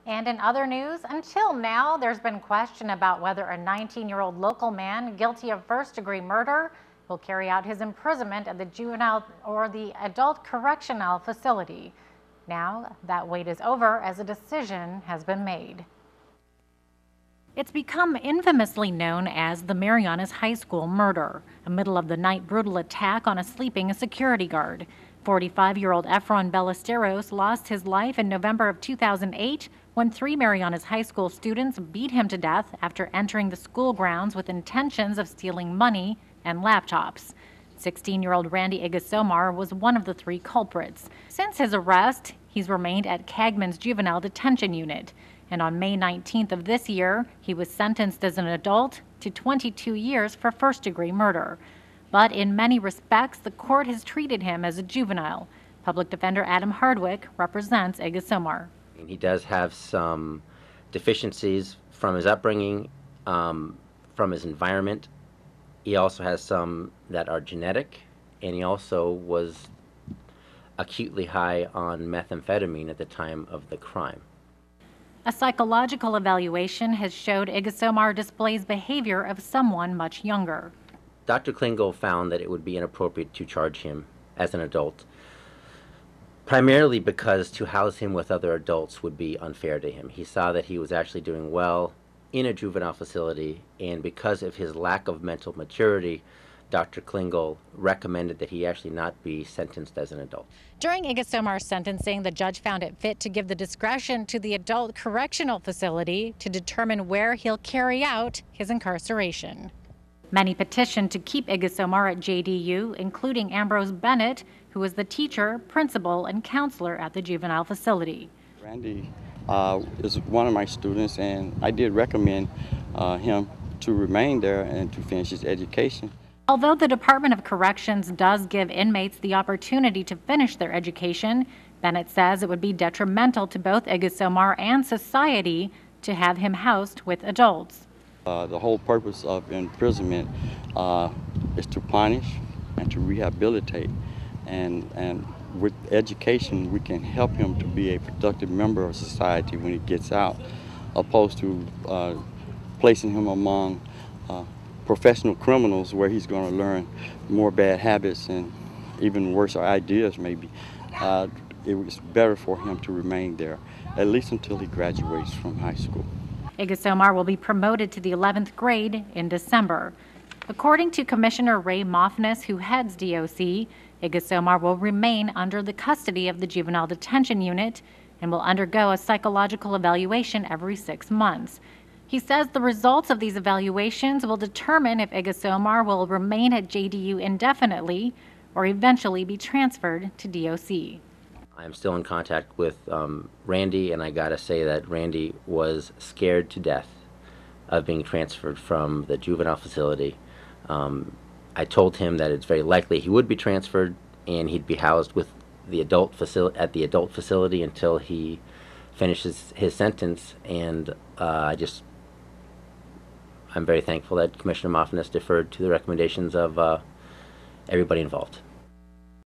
And in other news, until now, there's been question about whether a 19-year-old local man guilty of first-degree murder will carry out his imprisonment at the juvenile or the adult correctional facility. Now, that wait is over as a decision has been made. It's become infamously known as the Marianas High School murder, a middle-of-the-night brutal attack on a sleeping security guard. 45-year-old Efron Ballesteros lost his life in November of 2008 when 3 Marianas High School students beat him to death after entering the school grounds with intentions of stealing money and laptops. 16-year-old Randy Igasomar was one of the 3 culprits. Since his arrest, he's remained at Cagman's Juvenile Detention Unit. And on May 19th of this year, he was sentenced as an adult to 22 years for first-degree murder. But in many respects, the court has treated him as a juvenile. Public Defender Adam Hardwick represents Igasomar. He does have some deficiencies from his upbringing, from his environment. He also has some that are genetic, and he also was acutely high on methamphetamine at the time of the crime. A psychological evaluation has showed Igasomar displays behavior of someone much younger. Dr. Klingel found that it would be inappropriate to charge him as an adult, primarily because to house him with other adults would be unfair to him. He saw that he was actually doing well in a juvenile facility, and because of his lack of mental maturity, Dr. Klingel recommended that he actually not be sentenced as an adult. During Igasomar's sentencing, the judge found it fit to give the discretion to the adult correctional facility to determine where he'll carry out his incarceration. Many petitioned to keep Igasomar at JDU, including Ambrose Bennett, who is the teacher, principal, and counselor at the juvenile facility. Randy is one of my students, and I did recommend him to remain there and to finish his education. Although the Department of Corrections does give inmates the opportunity to finish their education, Bennett says it would be detrimental to both Igasomar and society to have him housed with adults. The whole purpose of imprisonment is to punish and to rehabilitate, and with education we can help him to be a productive member of society when he gets out, opposed to placing him among professional criminals where he's going to learn more bad habits and even worse ideas maybe. It was better for him to remain there, at least until he graduates from high school. Igasomar will be promoted to the 11th grade in December. According to Commissioner Ray Moffness, who heads DOC, Igasomar will remain under the custody of the Juvenile Detention Unit and will undergo a psychological evaluation every 6 months. He says the results of these evaluations will determine if Igasomar will remain at JDU indefinitely or eventually be transferred to DOC. I'm still in contact with Randy, and I gotta say that Randy was scared to death of being transferred from the juvenile facility. I told him that it's very likely he would be transferred and he'd be housed with the adult facility until he finishes his sentence, and I'm very thankful that Commissioner Moffness deferred to the recommendations of everybody involved.